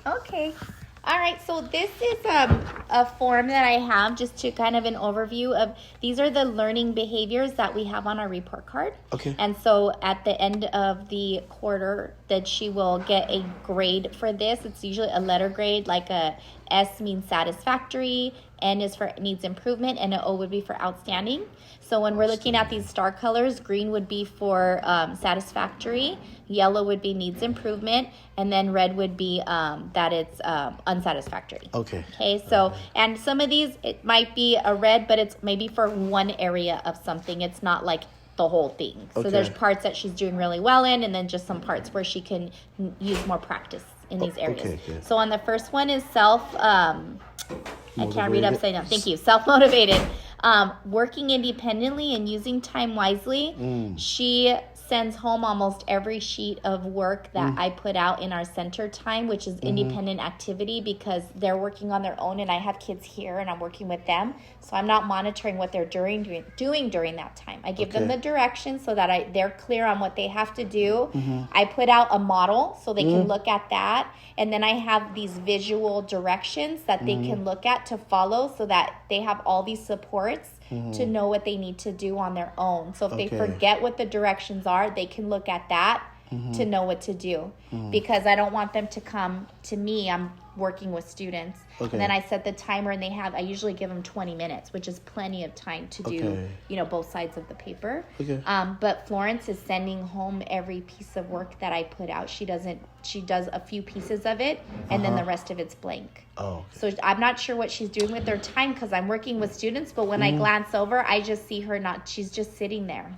Okay. All right, so this is a form that I have just to kind of an overview of, these are the learning behaviors that we have on our report card. Okay. And so at the end of the quarter that she will get a grade for this. It's usually a letter grade, like a S means satisfactory, N is for needs improvement, and an O would be for outstanding. So when we're looking at these star colors, green would be for satisfactory, yellow would be needs improvement, and then red would be that it's unsatisfactory. Okay. Okay, so, and some of these, it might be a red, but it's maybe for one area of something. It's not like the whole thing. So there's parts that she's doing really well in, and then just some parts where she can use more practice in these areas. Okay. So on the first one is I can't read upside down. Thank you. Self-motivated. Working independently and using time wisely. She sends home almost every sheet of work that I put out in our center time, which is independent activity, because they're working on their own and I have kids here and I'm working with them. So I'm not monitoring what they're doing during that time. I give them the directions so that they're clear on what they have to do. I put out a model so they can look at that. And then I have these visual directions that they can look at to follow, so that they have all these supports to know what they need to do on their own. So if they forget what the directions are, they can look at that to know what to do. Because I don't want them to come to me. I'm working with students. And then I set the timer, and I usually give them 20 minutes, which is plenty of time to do, both sides of the paper. But Florence is sending home every piece of work that I put out. She does a few pieces of it, and then the rest of it's blank. So I'm not sure what she's doing with her time, because I'm working with students, but when I glance over, I just see her she's just sitting there.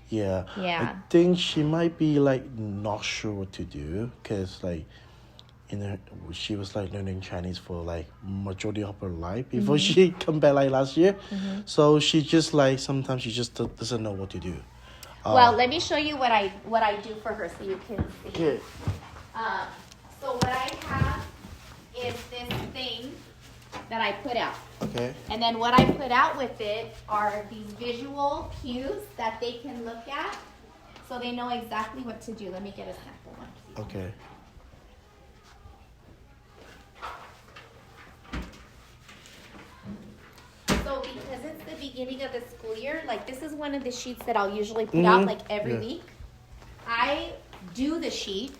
Yeah. I think she might be not sure what to do, because she was learning Chinese for majority of her life before she come back last year. So she just sometimes she just doesn't know what to do. Well, let me show you what I do for her so you can see. Okay. So what I have is this thing that I put out. Okay. And then what I put out with it are these visual cues that they can look at, so they know exactly what to do. Let me get a sample one, please. Okay. So because it's the beginning of the school year, this is one of the sheets that I'll usually put out every week. I do the sheet,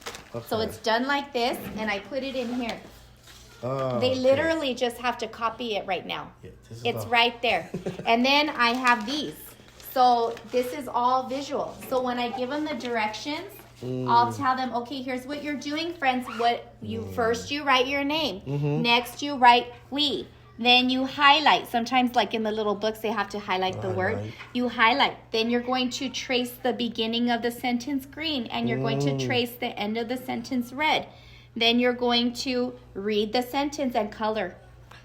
so it's done like this, and I put it in here. They literally just have to copy it right now. It's right there. And then I have these. So this is all visual. So when I give them the directions, I'll tell them, okay, here's what you're doing, friends. First you write your name. Next you write we. Then you highlight. Sometimes in the little books, they have to highlight the word. You highlight. Then you're going to trace the beginning of the sentence green, and you're going to trace the end of the sentence red. Then you're going to read the sentence and color.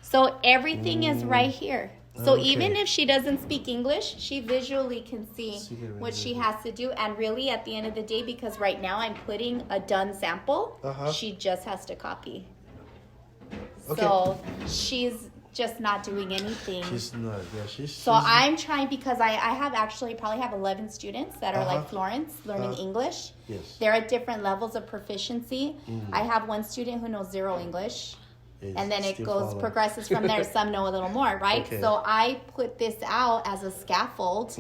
So everything is right here. So even if she doesn't speak English, she visually can see what she has to do. And really, at the end of the day, because right now I'm putting a done sample, she just has to copy. So she's just not doing anything. She's not. Yeah, so I'm trying, because I probably have 11 students that are like Florence, learning English. Yes. They're at different levels of proficiency. I have one student who knows 0 English. And then it progresses from there. Some know a little more, right? So I put this out as a scaffold.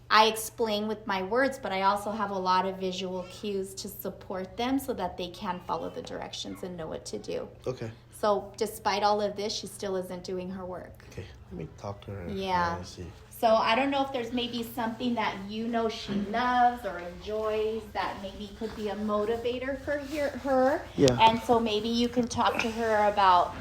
I explain with my words, but I also have a lot of visual cues to support them so that they can follow the directions and know what to do. Okay. So despite all of this, she still isn't doing her work. Okay, let me talk to her. Yeah. See. So I don't know if there's maybe something that she loves or enjoys that maybe could be a motivator for her. Yeah. And so maybe you can talk to her about,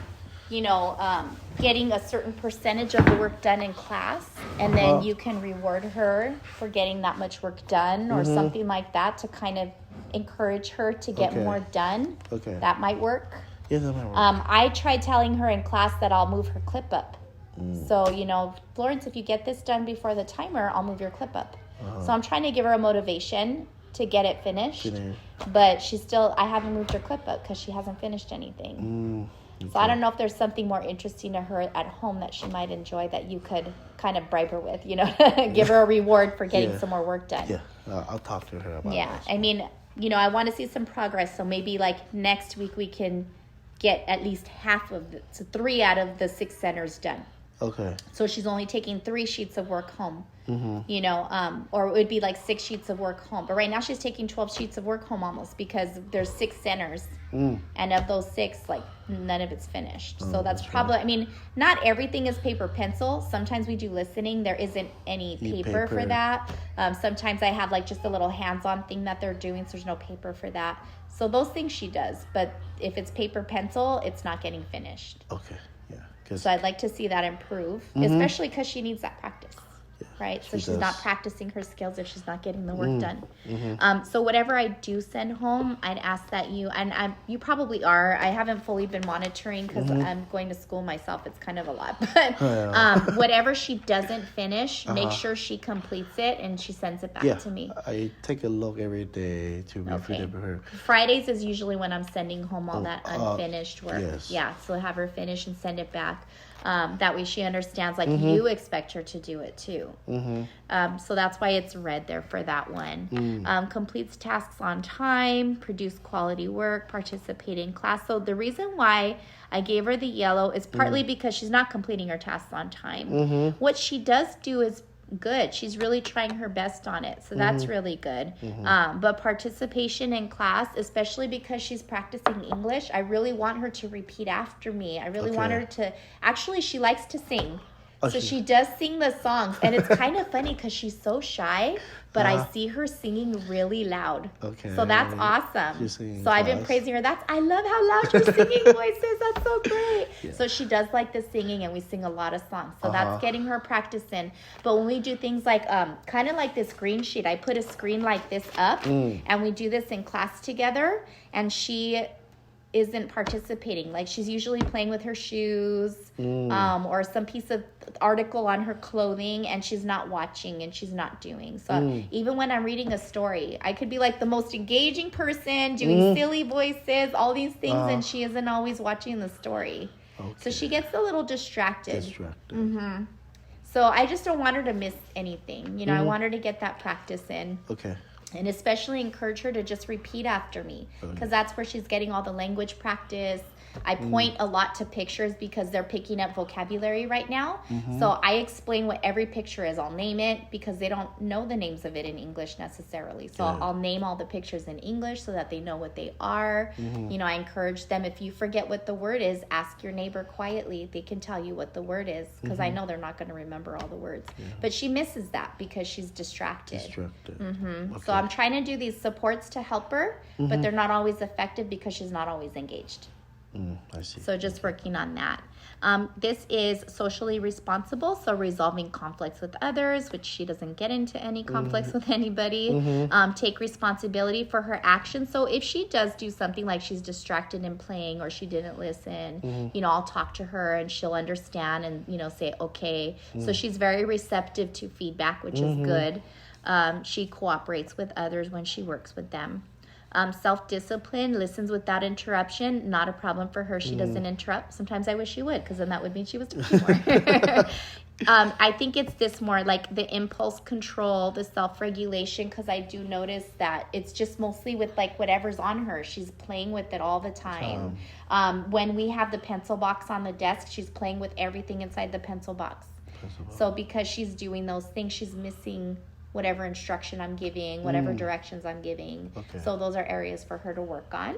getting a certain percentage of the work done in class, and then you can reward her for getting that much work done or something like that to kind of encourage her to get more done. Okay. That might work. Yeah, that might work. I tried telling her in class that I'll move her clip up. So, Florence, if you get this done before the timer, I'll move your clip up. So I'm trying to give her a motivation to get it finished. But I haven't moved her clip up because she hasn't finished anything. So I don't know if there's something more interesting to her at home that she might enjoy that you could kind of bribe her with, give her a reward for getting some more work done. Yeah, I'll talk to her about that. Yeah, I mean, I want to see some progress. So maybe next week we can get at least half of so 3 out of the 6 centers done. Okay. So she's only taking 3 sheets of work home, Mm-hmm. or it would be like 6 sheets of work home. But right now she's taking 12 sheets of work home almost because there's 6 centers. And of those 6, like none of it's finished. So that's probably, I mean, not everything is paper pencil. Sometimes we do listening. There isn't any paper for that. Sometimes I have like just a little hands-on thing that they're doing. So there's no paper for that. So those things she does. But if it's paper pencil, it's not getting finished. Okay. So I'd like to see that improve, especially because she needs that practice, right? So she's not practicing her skills if she's not getting the work done. So whatever I do send home, I'd ask that you, and you probably are. I haven't fully been monitoring because I'm going to school myself. It's kind of a lot. But whatever she doesn't finish, make sure she completes it and she sends it back to me. I take a look every day to review her. Fridays is usually when I'm sending home all that unfinished work. Yes. Yeah, so have her finish and send it back. That way she understands, like, you expect her to do it too. So that's why it's red there for that one. Completes tasks on time, produce quality work, participate in class. So the reason why I gave her the yellow is partly because she's not completing her tasks on time. What she does do is good. She's really trying her best on it. So that's really good. But participation in class, especially because she's practicing English, I really want her to repeat after me. I really want her to, actually, she likes to sing. So she does sing the songs. And it's kind of funny because she's so shy, but I see her singing really loud. So that's awesome. So I've been praising her. I love how loud your singing voice is. That's so great. So she does like the singing, and we sing a lot of songs. So that's getting her practice in. But when we do things like, kind of like this green sheet, I put a screen like this up, and we do this in class together, and she isn't participating. Like, she's usually playing with her shoes, or some piece of article on her clothing, and she's not watching and she's not doing. So even when I'm reading a story, I could be like the most engaging person doing silly voices, all these things, and she isn't always watching the story. So she gets a little distracted. So I just don't want her to miss anything. I want her to get that practice in. And especially encourage her to just repeat after me, because that's where she's getting all the language practice. I point a lot to pictures because they're picking up vocabulary right now. So I explain what every picture is. I'll name it because they don't know the names of it in English necessarily. So I'll name all the pictures in English so that they know what they are. I encourage them, if you forget what the word is, ask your neighbor quietly. They can tell you what the word is, because I know they're not going to remember all the words. But she misses that because she's distracted. So I'm trying to do these supports to help her, but they're not always effective because she's not always engaged. I see. So just working on that. This is socially responsible, so resolving conflicts with others, which she doesn't get into any conflicts with anybody. Take responsibility for her actions. So if she does do something like she's distracted in playing or she didn't listen, I'll talk to her and she'll understand and, say, okay. So she's very receptive to feedback, which is good. She cooperates with others when she works with them. Self-discipline, listens without interruption, not a problem for her. She doesn't interrupt. Sometimes I wish she would, because then that would mean she was doing more. I think it's this more like the impulse control, the self-regulation, because I do notice that it's just mostly with like whatever's on her. She's playing with it all the time. When we have the pencil box on the desk, she's playing with everything inside the pencil box. So because she's doing those things, she's missing whatever instruction I'm giving, whatever directions I'm giving. So those are areas for her to work on.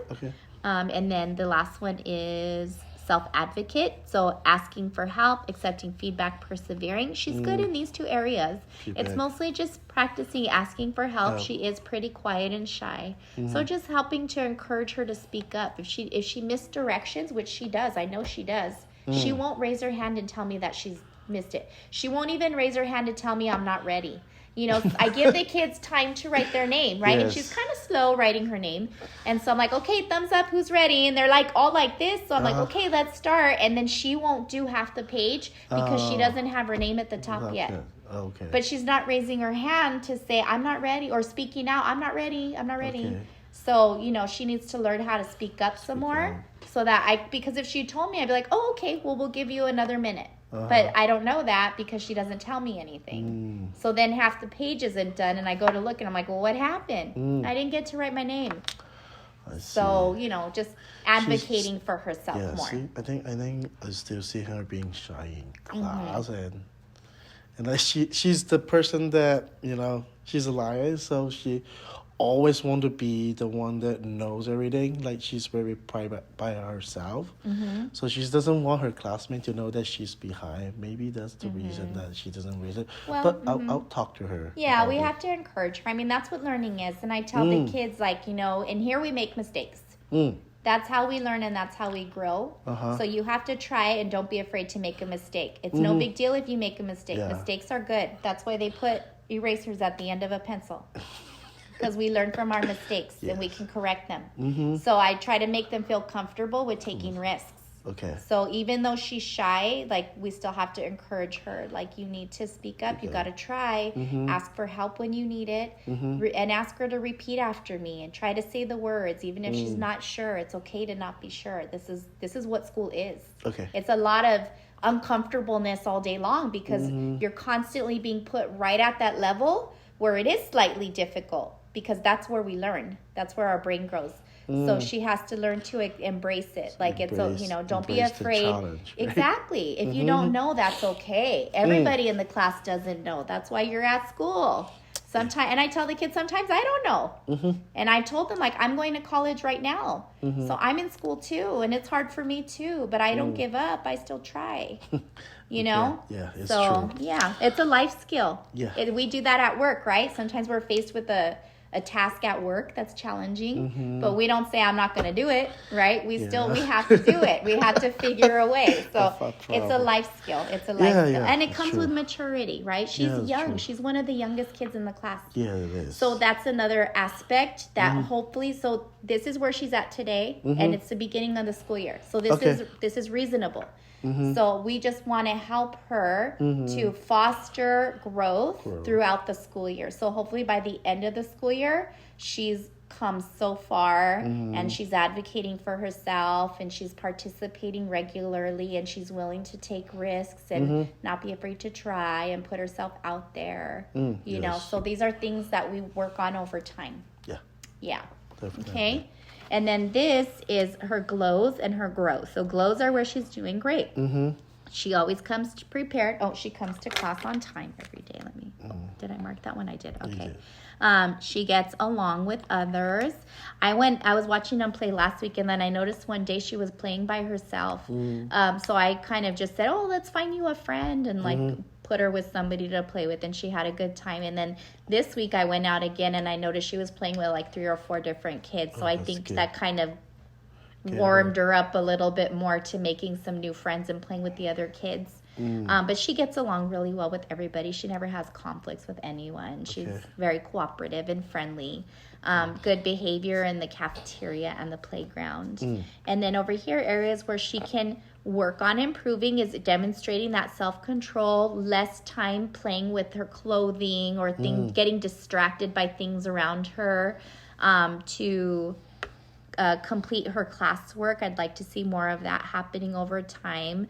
And then the last one is self-advocate. So asking for help, accepting feedback, persevering. She's good in these 2 areas. It's mostly just practicing asking for help. She is pretty quiet and shy. So just helping to encourage her to speak up. If she missed directions, which she does, I know she does, she won't raise her hand and tell me that she's missed it. She won't even raise her hand to tell me I'm not ready. I give the kids time to write their name, right? And she's kind of slow writing her name. And so I'm like, okay, thumbs up, who's ready? And they're like all like this. So I'm like, okay, let's start. And then she won't do half the page because she doesn't have her name at the top yet. But she's not raising her hand to say, I'm not ready, or speaking out, I'm not ready. So, she needs to learn how to speak up some more. So that because if she told me, I'd be like, oh, okay, well, we'll give you another minute. But I don't know that because she doesn't tell me anything. So then half the page isn't done, and I go to look, and I'm like, well, what happened? I didn't get to write my name. So, you know, just advocating for herself more. I think I still see her being shy in class, and like she's the person that, you know, she's a liar, so she always want to be the one that knows everything. Like, she's very private by herself. So she doesn't want her classmate to know that she's behind. Maybe that's the reason that she doesn't read it. Well, but I'll talk to her. Yeah, we have to encourage her. I mean, that's what learning is. And I tell the kids, like, you know, and here we make mistakes. That's how we learn, and that's how we grow. So you have to try, and don't be afraid to make a mistake. It's no big deal if you make a mistake. Mistakes are good. That's why they put erasers at the end of a pencil. Because we learn from our mistakes, and we can correct them. So I try to make them feel comfortable with taking risks. Okay. So even though she's shy, like, we still have to encourage her. Like, you need to speak up. You got to try. Ask for help when you need it. And ask her to repeat after me and try to say the words. Even if she's not sure, it's okay to not be sure. This is what school is. Okay. It's a lot of uncomfortableness all day long because you're constantly being put right at that level where it is slightly difficult, because that's where we learn. That's where our brain grows. So she has to learn to embrace it. Like, it's, you know, don't be afraid. Exactly. If you don't know, that's okay. Everybody in the class doesn't know. That's why you're at school. Sometimes, and I tell the kids, sometimes I don't know. And I told them, like, I'm going to college right now. So I'm in school too, and it's hard for me too, but I don't give up. I still try. You know? Yeah, it's so, true. Yeah, it's a life skill. Yeah. We do that at work, right? Sometimes we're faced with a task at work that's challenging, but we don't say, I'm not going to do it, right? We have to do it. We have to figure a way. So it's a life skill. It's a life skill. And it comes with maturity, right? She's young. True. She's one of the youngest kids in the class. Yeah, it is. So that's another aspect that hopefully, so this is where she's at today, and it's the beginning of the school year. So this is reasonable. So we just want to help her to foster growth throughout the school year. So hopefully by the end of the school year, she's come so far and she's advocating for herself, and she's participating regularly, and she's willing to take risks and not be afraid to try and put herself out there. You know, so these are things that we work on over time. Yeah. Definitely. Okay. And then this is her glows and her growth. So glows are where she's doing great. She always comes prepared. Oh, she comes to class on time every day. Let me, did I mark that one? I did. Okay. She gets along with others. I was watching them play last week, and then I noticed one day she was playing by herself. So I kind of just said, oh, let's find you a friend, and like put her with somebody to play with, and she had a good time. And then this week I went out again, and I noticed she was playing with like 3 or 4 different kids. So I think that kind of warmed her up a little bit more to making some new friends and playing with the other kids. But she gets along really well with everybody. She never has conflicts with anyone. She's very cooperative and friendly. Good behavior in the cafeteria and the playground. And then over here, areas where she can work on improving is demonstrating that self-control, less time playing with her clothing or getting distracted by things around her, to complete her classwork. I'd like to see more of that happening over time.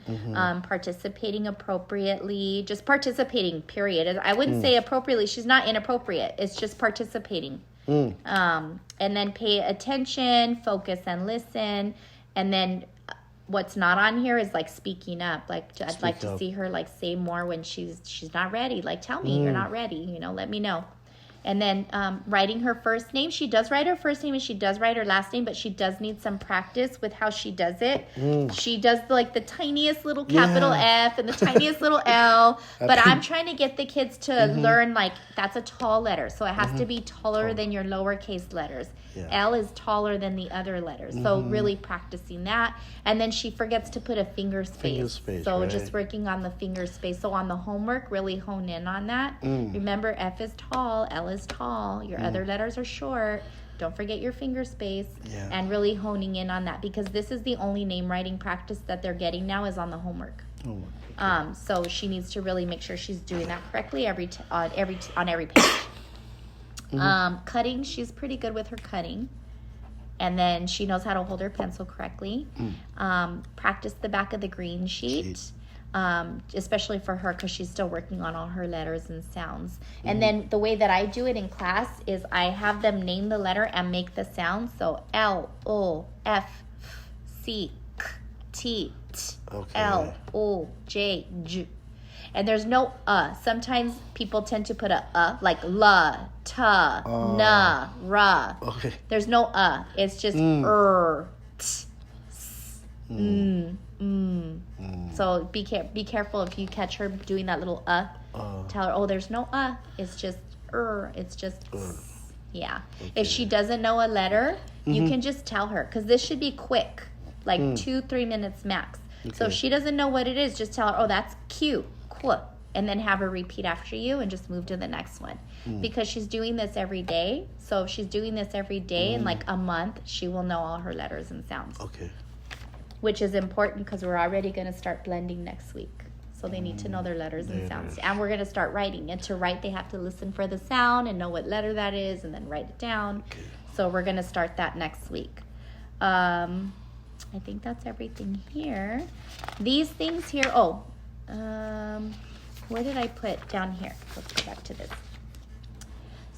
Participating appropriately, just participating, period. I wouldn't say appropriately. She's not inappropriate. It's just participating. And then pay attention, focus and listen. And then what's not on here is like speaking up. Like I'd like to see her like say more when she's not ready. Like, tell me you're not ready. You know, let me know. And then writing her first name. She does write her first name and she does write her last name, but she does need some practice with how she does it. She does like the tiniest little capital F and the tiniest little L. But I'm trying to get the kids to learn, like, that's a tall letter. So it has to be taller than your lowercase letters. L is taller than the other letters. So really practicing that. And then she forgets to put a finger space. So just working on the finger space. So on the homework, really hone in on that. Remember, F is tall, L is tall, your other letters are short. Don't forget your finger space. And really honing in on that, because this is the only name writing practice that they're getting now is on the homework. So she needs to really make sure she's doing that correctly on every page. Cutting, she's pretty good with her cutting. And then she knows how to hold her pencil correctly. Practice the back of the green sheet. especially for her because she's still working on all her letters and sounds. And then the way that I do it in class is I have them name the letter and make the sound. So L, O, F, C, K, T, T, L, O, J, J. And there's no Sometimes people tend to put a like la, ta, na, ra. Okay. There's no It's just t, s, So be careful if you catch her doing that little tell her, oh, there's no it's just it's just yeah. Okay. If she doesn't know a letter, you can just tell her, because this should be quick, like 2-3 minutes max. Okay. So if she doesn't know what it is, just tell her, oh, that's cute, cool, and then have her repeat after you and just move to the next one. Because she's doing this every day. So if she's doing this every day in like a month, she will know all her letters and sounds. Okay. Which is important because we're already going to start blending next week. So they need to know their letters and sounds. And we're going to start writing. And to write, they have to listen for the sound and know what letter that is and then write it down. Okay. So we're going to start that next week. I think that's everything here. These things here, where did I put down here? Let's go back to this.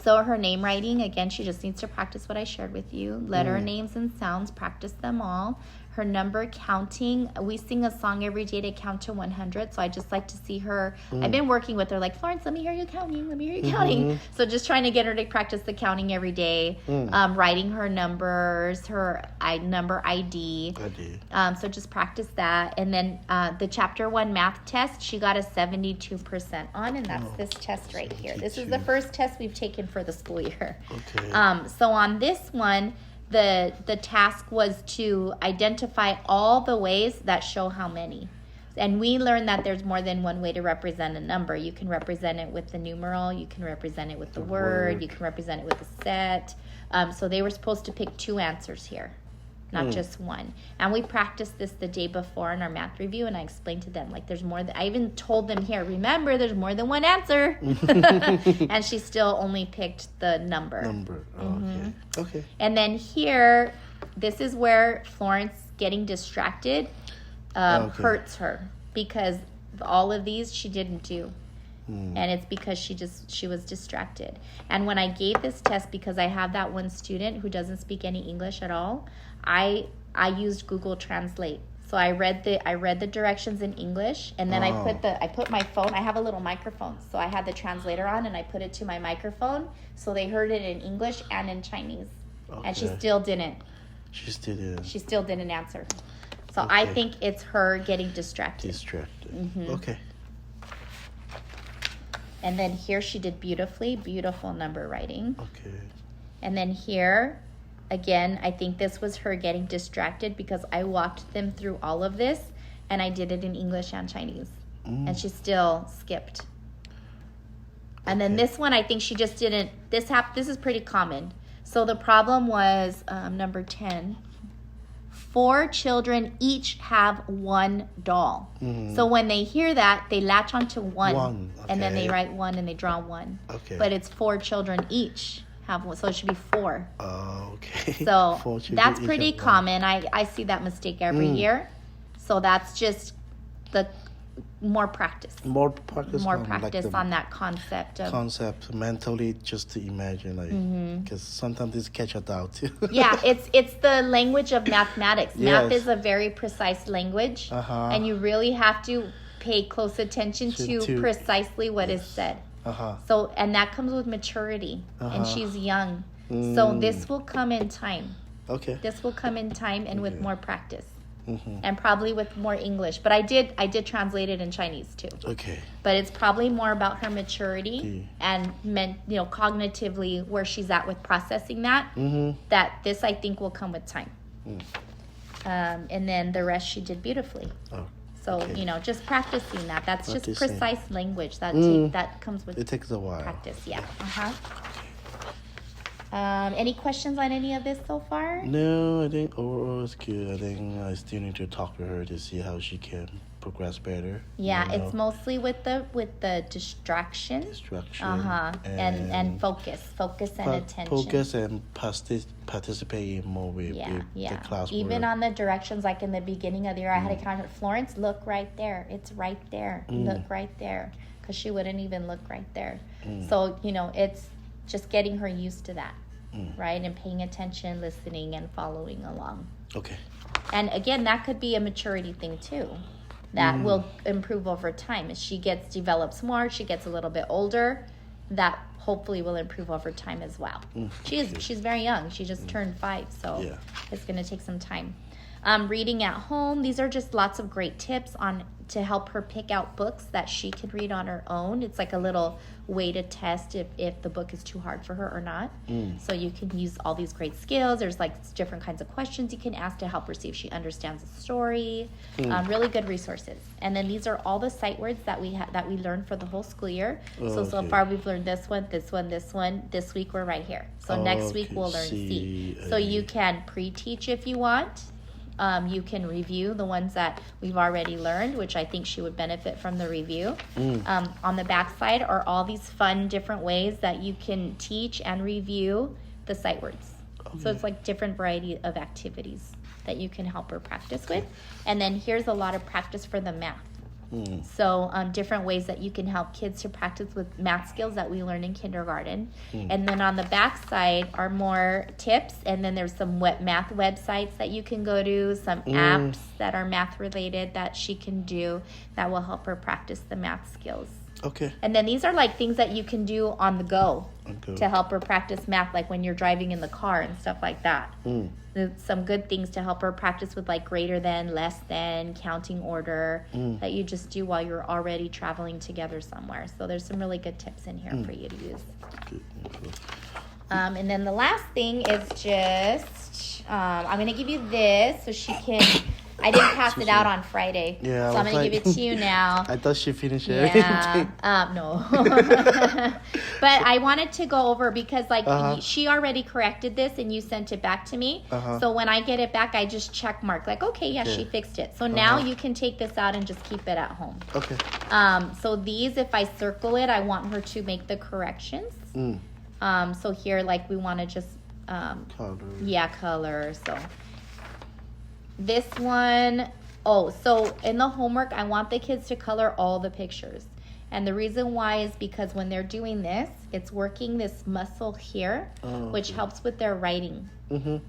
So her name writing, again, she just needs to practice what I shared with you. Letter names and sounds, practice them all. Her number counting, we sing a song every day to count to 100. So I just like to see her. I've been working with her like, Florence, let me hear you counting. Let me hear you counting. So just trying to get her to practice the counting every day. Writing her numbers, her number ID. So just practice that. And then the chapter 1 math test, she got a 72% on. And that's this test right here. This is the first test we've taken for the school year. Okay. So on this one, the task was to identify all the ways that show how many. And we learned that there's more than one way to represent a number. You can represent it with the numeral, you can represent it with the word, you can represent it with a set. So they were supposed to pick 2 answers here, not just one. And we practiced this the day before in our math review, and I explained to them, like, there's more I even told them here, remember, there's more than one answer. And she still only picked the number. Okay. And then here, this is where Florence getting distracted hurts her, because all of these she didn't do. And it's because she was distracted. And when I gave this test, because I have that one student who doesn't speak any English at all, I used Google Translate. So I read the directions in English, and then I put my phone. I have a little microphone, so I had the translator on, and I put it to my microphone, so they heard it in English and in Chinese. Okay. And she still didn't. She still didn't answer. So I think it's her getting distracted. Okay. And then here she did beautiful number writing. Okay. And then here, again, I think this was her getting distracted because I walked them through all of this, and I did it in English and Chinese. And she still skipped. And then this one, I think she just didn't. This is pretty common. So the problem was number 10. 4 children each have 1 doll. So when they hear that, they latch onto one. And then they write 1 and they draw 1. Okay. But it's 4 children each have 1, so it should be 4. Okay. So that's pretty common. I see that mistake every year. So that's just the more practice. More practice on that concept. Mentally, just to imagine, because sometimes this catch us out too. Yeah, it's the language of mathematics. Math is a very precise language, and you really have to pay close attention to precisely what is said. So, and that comes with maturity, and she's young. So this will come in time. Okay. This will come in time and with more practice. And probably with more English. But I did translate it in Chinese too. Okay. But it's probably more about her maturity and cognitively where she's at with processing that. That this, I think, will come with time. And then the rest she did beautifully. So, just practicing that. That's just precise language. That comes with it takes a while. Practice, yeah. Any questions on any of this so far? No, I think overall it's good. I think I still need to talk to her to see how she can progress better. Yeah, it's mostly with the distraction. And focus and attention. Focus and participate more with the classwork. Even on the directions, like in the beginning of the year, I had a comment, Florence, look right there. It's right there. Look right there. Because she wouldn't even look right there. So, it's just getting her used to that, right? And paying attention, listening, and following along. Okay. And again, that could be a maturity thing too. That will improve over time. As she develops more, she gets a little bit older, that hopefully will improve over time as well. She's very young. She just turned 5, so it's going to take some time. Reading at home, these are just lots of great tips to help her pick out books that she can read on her own. It's like a little way to test if the book is too hard for her or not. So you can use all these great skills. There's like different kinds of questions you can ask to help her see if she understands the story. Really good resources. And then these are all the sight words that we learned for the whole school year. So far we've learned this one, this one, this one. This week we're right here. So next week we'll learn C. So you can pre-teach if you want. You can review the ones that we've already learned, which I think she would benefit from the review. On the back side are all these fun different ways that you can teach and review the sight words. So it's like different variety of activities that you can help her practice with. And then here's a lot of practice for the math. So different ways that you can help kids to practice with math skills that we learn in kindergarten. And then on the back side are more tips, and then there's some math websites that you can go to, some apps that are math related that she can do that will help her practice the math skills. Okay. And then these are like things that you can do on the go to help her practice math, like when you're driving in the car and stuff like that. Some good things to help her practice with like greater than, less than, counting order that you just do while you're already traveling together somewhere. So there's some really good tips in here for you to use. And then the last thing is just, I'm going to give you this so she can... I didn't pass it out on Friday, so I'm going to give it to you now. I thought she finished everything. No. But I wanted to go over because, she already corrected this and you sent it back to me. So when I get it back, I just check mark, like, okay, she fixed it. So now you can take this out and just keep it at home. Okay. So these, if I circle it, I want her to make the corrections. So here, we want to just... color. So... This one, so in the homework, I want the kids to color all the pictures. And the reason why is because when they're doing this, it's working this muscle here, which helps with their writing.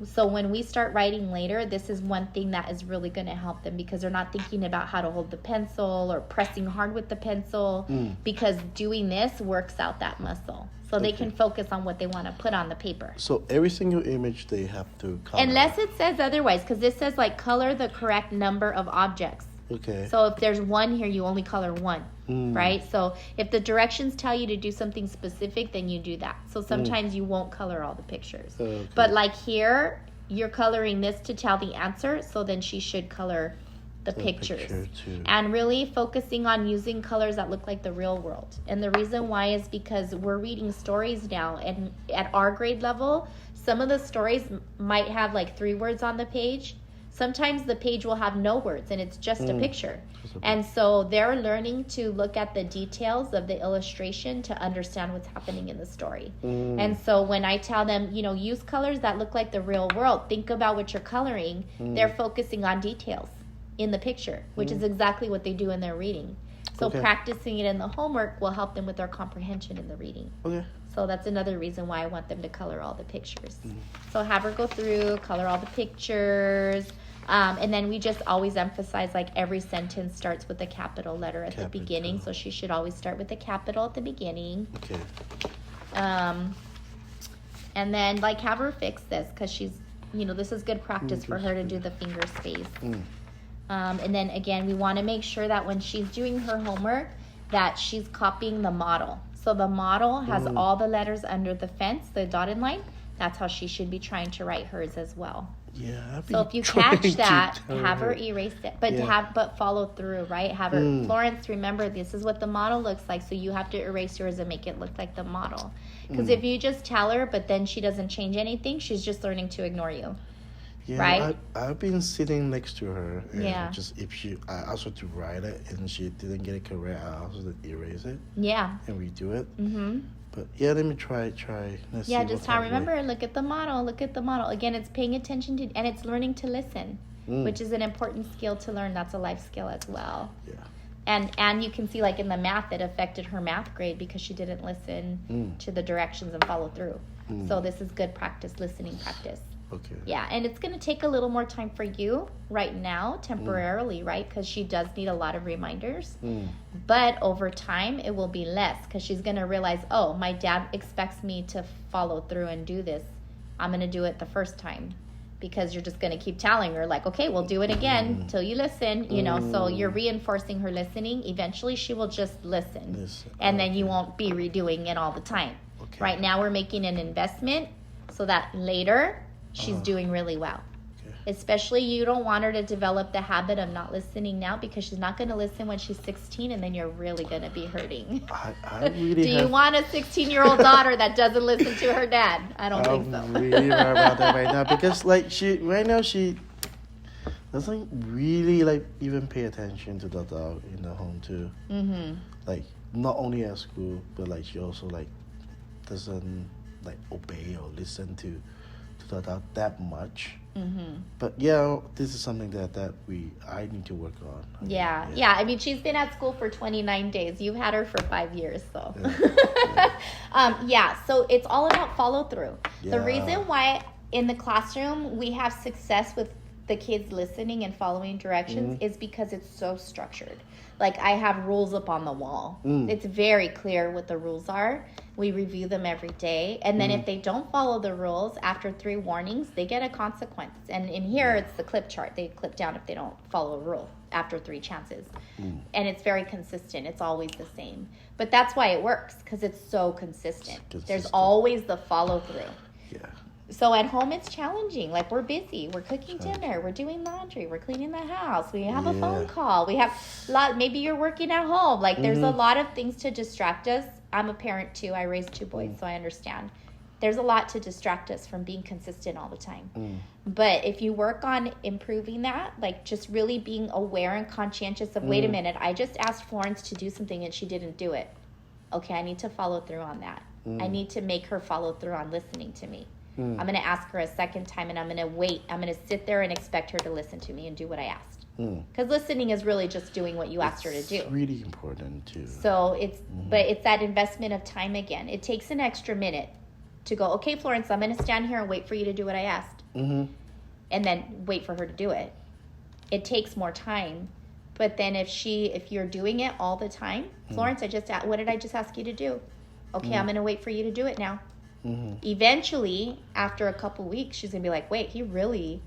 So when we start writing later, this is one thing that is really going to help them because they're not thinking about how to hold the pencil or pressing hard with the pencil because doing this works out that muscle. So they can focus on what they want to put on the paper. So every single image they have to color. Unless it says otherwise, because this says color the correct number of objects. Okay. So if there's 1 here, you only color 1, right? So if the directions tell you to do something specific, then you do that. So sometimes you won't color all the pictures. But here, you're coloring this to tell the answer, so then she should color the pictures. And really focusing on using colors that look like the real world. And the reason why is because we're reading stories now, and at our grade level, some of the stories might have 3 words on the page. Sometimes the page will have no words and it's just a picture. And so they're learning to look at the details of the illustration to understand what's happening in the story. And so when I tell them, use colors that look like the real world, think about what you're coloring, they're focusing on details in the picture, which is exactly what they do in their reading. So practicing it in the homework will help them with their comprehension in the reading. So that's another reason why I want them to color all the pictures. So have her go through, color all the pictures. And then we just always emphasize every sentence starts with a capital letter at the beginning. So she should always start with a capital at the beginning. And then have her fix this because she's, this is good practice for her to do the finger space. And then again, we want to make sure that when she's doing her homework that she's copying the model. So the model has all the letters under the fence, the dotted line. That's how she should be trying to write hers as well. Yeah. So if you catch that, have her erase it, but follow through, right? Have her, Florence, remember this is what the model looks like. So you have to erase yours and make it look like the model. Because if you just tell her, but then she doesn't change anything, she's just learning to ignore you. Yeah, right? I've been sitting next to her, and Yeah. just I asked her to write it, and she didn't get it correct, I asked her to erase it Yeah. and redo it. Mm-hmm. But yeah, let me try. Let's Yeah, see just what how, comes remember, look at the model, Again, it's paying attention to, and it's learning to listen, which is an important skill to learn. That's a life skill as well. Yeah. And you can see, like, in the math, it affected her math grade because she didn't listen to the directions and follow through. So this is good practice, listening practice. Okay. Yeah, and it's going to take a little more time for you right now, temporarily, right? Because she does need a lot of reminders. But over time, it will be less because she's going to realize, oh, my dad expects me to follow through and do this. I'm going to do it the first time, because you're just going to keep telling her, like, okay, we'll do it again till you listen, so you're reinforcing her listening. Eventually, she will just listen. And then you won't be redoing it all the time. Okay. Right now, we're making an investment so that later she's doing really well. Okay. Especially, you don't want her to develop the habit of not listening now, because she's not going to listen when she's 16, and then you're really going to be hurting. I really Do you want a 16-year-old daughter that doesn't listen to her dad? I don't think so. I'm really worried about that right now, because like she doesn't really like even pay attention to the dog in the home too. Like not only at school, but like she also like doesn't like obey or listen to the dog that much. But yeah, this is something that I need to work on. Yeah. I mean, she's been at school for 29 days. You've had her for 5 years, so. So it's all about follow through. Yeah. The reason why in the classroom we have success with the kids listening and following directions is because it's so structured. Like, I have rules up on the wall. It's very clear what the rules are. We review them every day. And then if they don't follow the rules, after 3 warnings, they get a consequence. And in here, it's the clip chart. They clip down if they don't follow a rule after 3 chances. And it's very consistent. It's always the same. But that's why it works, because it's so consistent. There's always the follow through. Yeah. So at home, it's challenging. Like, we're busy. We're cooking dinner. We're doing laundry. We're cleaning the house. We have a phone call. We have maybe you're working at home. Like, there's a lot of things to distract us. I'm a parent, too. I raised 2 boys, so I understand. There's a lot to distract us from being consistent all the time. But if you work on improving that, like just really being aware and conscientious of, wait a minute, I just asked Florence to do something and she didn't do it. Okay, I need to follow through on that. I need to make her follow through on listening to me. I'm going to ask her a second time, and I'm going to wait. I'm going to sit there and expect her to listen to me and do what I asked. Because listening is really just doing what you asked her to do. It's really important too. So but it's that investment of time again. It takes an extra minute to go, okay, Florence, I'm going to stand here and wait for you to do what I asked. And then wait for her to do it. It takes more time. But then if you're doing it all the time, Florence, what did I just ask you to do? Okay, I'm going to wait for you to do it now. Eventually, after a couple weeks, she's going to be like, wait, he's really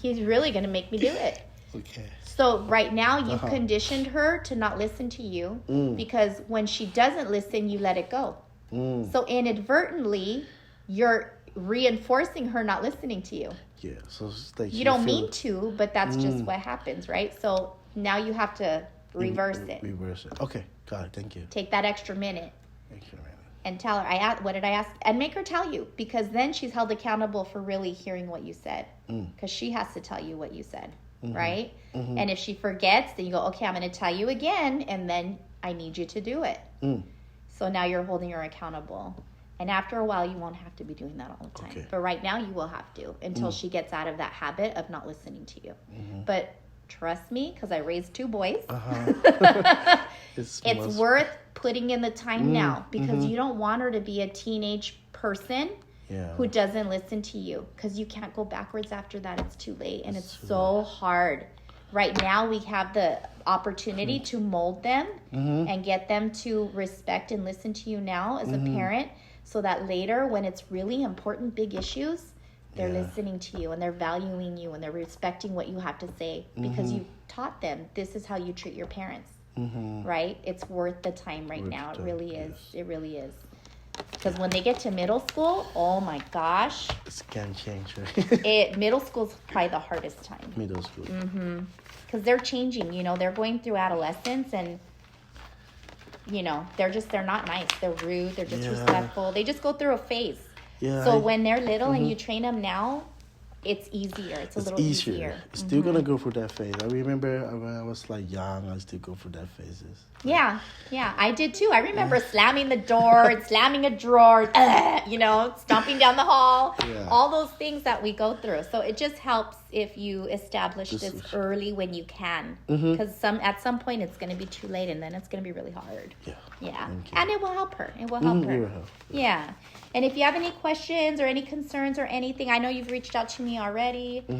going to make me do it. Okay. So right now, you've conditioned her to not listen to you because when she doesn't listen, you let it go. So inadvertently, you're reinforcing her not listening to you. Yeah. So it's like you don't mean to, but that's just what happens, right? So now you have to reverse it. Reverse it. Okay. Got it. Thank you. Take that extra minute. And tell her, what did I ask? And make her tell you, because then she's held accountable for really hearing what you said. Because she has to tell you what you said, right? And if she forgets, then you go, okay, I'm going to tell you again, and then I need you to do it. So now you're holding her accountable. And after a while, you won't have to be doing that all the time. Okay. But right now, you will have to until she gets out of that habit of not listening to you. But trust me, because I raised 2 boys. It's worth putting in the time now, because you don't want her to be a teenage person who doesn't listen to you, because you can't go backwards after that. It's too late, and it's so hard. Right now, we have the opportunity to mold them and get them to respect and listen to you now as a parent, so that later, when it's really important, big issues, they're listening to you and they're valuing you and they're respecting what you have to say, because you taught them this is how you treat your parents. Right? It's worth the time right now. It really is. It really is. Because when they get to middle school, oh my gosh. It's game changer. Middle school's probably the hardest time. Middle school. Because they're changing, they're going through adolescence, and they're not nice. They're rude. They're disrespectful. They just go through a phase. Yeah, so when they're little and you train them now, it's easier. It's a little easier. It's still gonna go through that phase. I remember when I was like young, I still go through that phases. Yeah, I did too. I remember slamming the door, slamming a drawer, stomping down the hall, all those things that we go through. So it just helps if you establish this early when you can, because at some point it's going to be too late, and then it's going to be really hard. Yeah, and it will help her. It will help her. Yeah, and if you have any questions or any concerns or anything, I know you've reached out to me already.